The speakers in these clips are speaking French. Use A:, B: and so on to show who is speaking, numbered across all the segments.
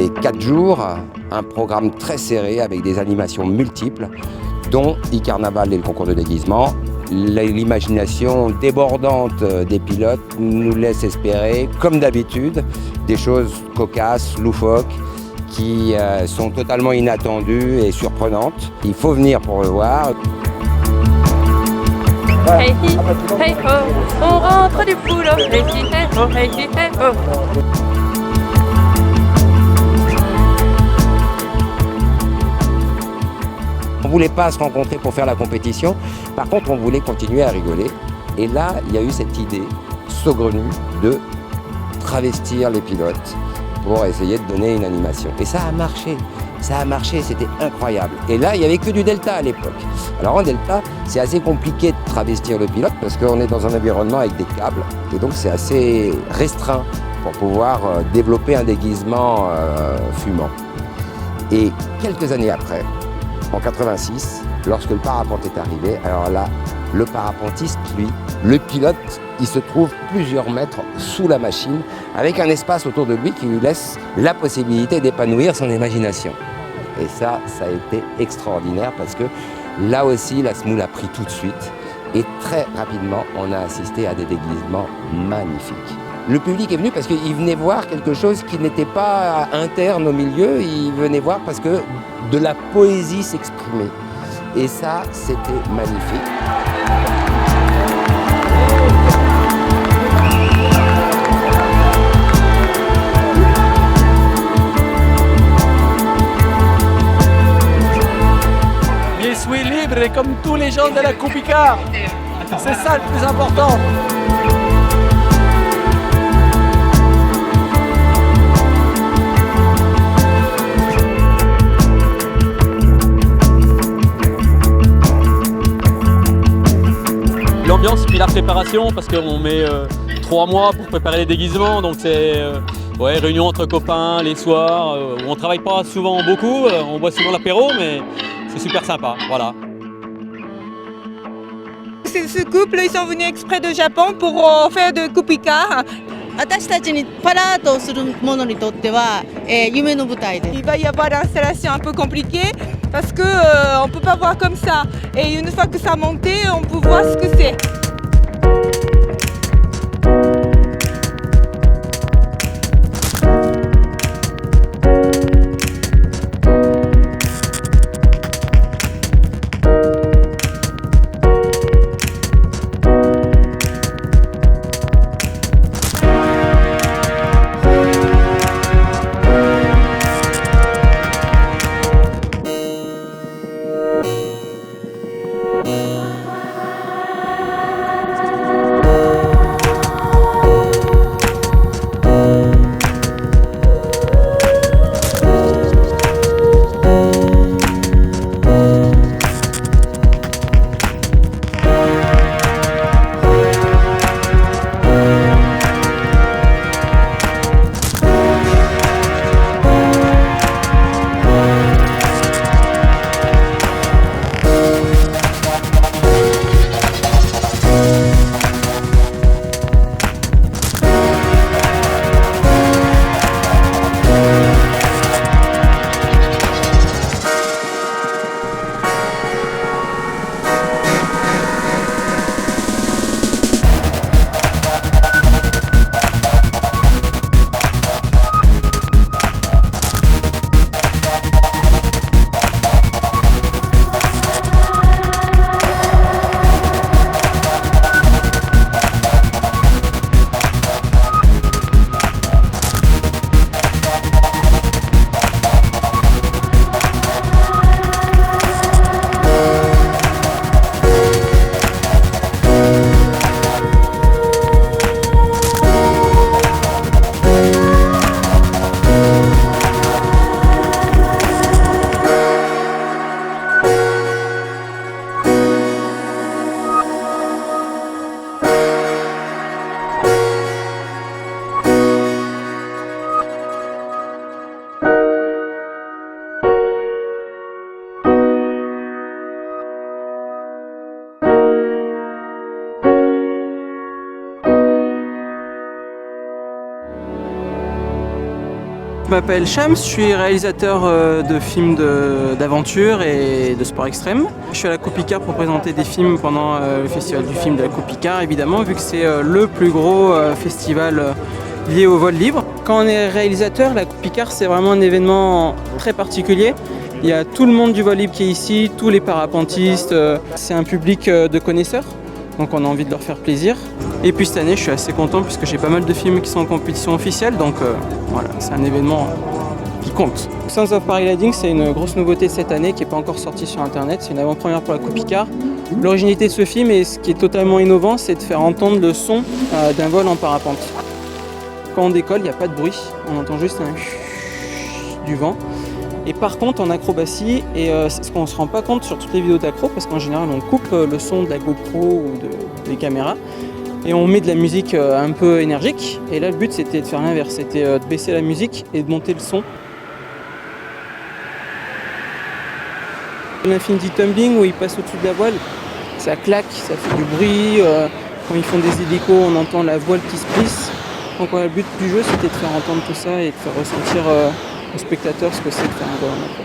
A: C'est 4 jours, un programme très serré avec des animations multiples, dont e-carnaval et le concours de déguisement. L'imagination débordante des pilotes nous laisse espérer, comme d'habitude, des choses cocasses, loufoques, qui sont totalement inattendues et surprenantes. Il faut venir pour le voir.
B: Hey hi, hey ho, on rentre du boulot. Hey hi, hey ho, hey hi, hey ho.
A: On ne voulait pas se rencontrer pour faire la compétition, par contre on voulait continuer à rigoler. Et là, il y a eu cette idée saugrenue de travestir les pilotes pour essayer de donner une animation. Et ça a marché, c'était incroyable. Et là, il n'y avait que du delta à l'époque. Alors en delta, c'est assez compliqué de travestir le pilote parce qu'on est dans un environnement avec des câbles. Et donc c'est assez restreint pour pouvoir développer un déguisement fumant. Et quelques années après, en 86, lorsque le parapente est arrivé, alors là, le parapentiste, lui, le pilote, il se trouve plusieurs mètres sous la machine, avec un espace autour de lui qui lui laisse la possibilité d'épanouir son imagination. Et ça a été extraordinaire parce que là aussi, la semoule a pris tout de suite. Et très rapidement, on a assisté à des déguisements magnifiques. Le public est venu parce qu'il venait voir quelque chose qui n'était pas interne au milieu, il venait voir parce que de la poésie s'exprimait. Et ça, c'était magnifique.
C: Je suis libre comme tous les gens de la Coupe-Icare. C'est ça le plus important. L'ambiance puis la préparation parce qu'on met 3 mois pour préparer les déguisements, donc c'est réunion entre copains les soirs où on travaille pas souvent beaucoup, on boit souvent l'apéro mais c'est super sympa, voilà.
D: Ce couple, ils sont venus exprès de Japon pour faire de Coupe-Icare. Il va y avoir une installation un peu compliquée parce qu'on ne peut pas voir comme ça. Et une fois que ça a monté, on peut voir ce que c'est.
E: Je m'appelle Shams, je suis réalisateur de films d'aventure et de sport extrême. Je suis à la Coupe-Picard pour présenter des films pendant le festival du film de la Coupe-Picard, évidemment, vu que c'est le plus gros festival lié au vol libre. Quand on est réalisateur, la Coupe-Picard, c'est vraiment un événement très particulier. Il y a tout le monde du vol libre qui est ici, tous les parapentistes. C'est un public de connaisseurs, donc on a envie de leur faire plaisir. Et puis cette année, je suis assez content puisque j'ai pas mal de films qui sont en compétition officielle, donc voilà, c'est un événement qui compte. Sons of Paragliding, c'est une grosse nouveauté de cette année qui n'est pas encore sortie sur internet, c'est une avant-première pour la Coupe-Picard. L'originalité de ce film, et ce qui est totalement innovant, c'est de faire entendre le son d'un vol en parapente. Quand on décolle, il n'y a pas de bruit, on entend juste un du vent. Et par contre, en acrobatie, et c'est ce qu'on ne se rend pas compte sur toutes les vidéos d'accro, parce qu'en général, on coupe le son de la GoPro ou des caméras, et on met de la musique un peu énergique. Et là, le but, c'était de faire l'inverse, c'était de baisser la musique et de monter le son. L'Infinity Tumbling, où ils passent au-dessus de la voile, ça claque, ça fait du bruit. Quand ils font des hélicos, on entend la voile qui se plisse. Donc voilà, le but du jeu, c'était de faire entendre tout ça et de faire ressentir aux spectateurs ce que c'est de faire un vol en accro.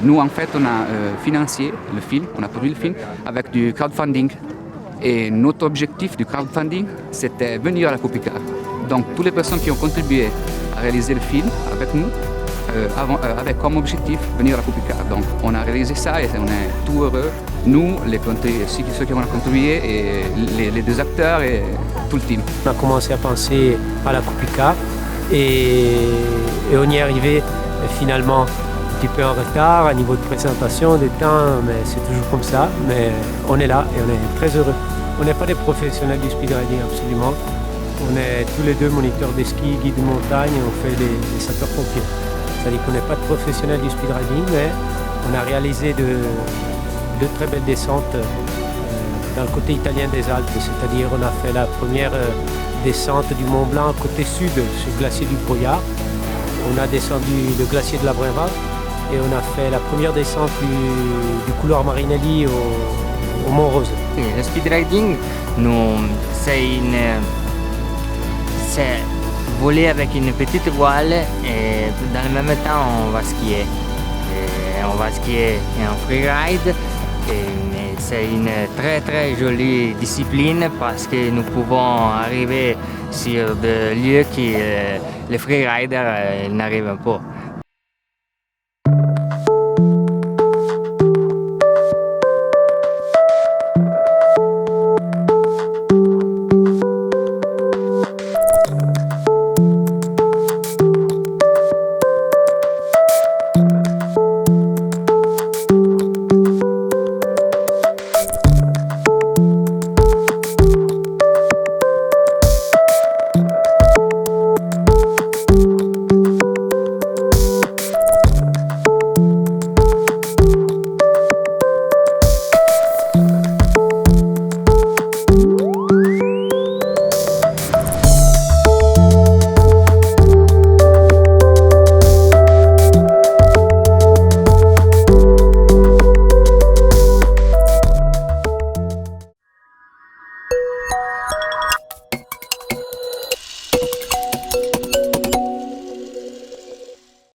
F: Nous, en fait, on a financé le film, on a produit le film avec du crowdfunding. Et notre objectif du crowdfunding, c'était venir à la Coupe-Picard. Donc, toutes les personnes qui ont contribué à réaliser le film avec nous, avec comme objectif venir à la Coupe-Picard. Donc, on a réalisé ça et on est tout heureux. Nous, ceux qui ont contribué, et les deux acteurs et tout le team.
G: On a commencé à penser à la Coupe-Picard et on y est arrivé finalement un petit peu en retard à niveau de présentation des temps, mais c'est toujours comme ça. Mais on est là et on est très heureux. On n'est pas des professionnels du speedriding, absolument. On est tous les deux moniteurs de ski, guides de montagne, et on fait les sapeurs-pompiers. C'est-à-dire qu'on n'est pas de professionnels du speedriding, mais on a réalisé de très belles descentes dans le côté italien des Alpes. C'est-à-dire on a fait la première descente du Mont Blanc côté sud sur le glacier du Poyard. On a descendu le glacier de la Brera et on a fait la première descente du couloir Marinelli au Mont Rose.
H: Le speedriding, c'est voler avec une petite voile et dans le même temps on va skier. On va skier en freeride. C'est une très très jolie discipline parce que nous pouvons arriver sur des lieux que les freeriders n'arrivent pas.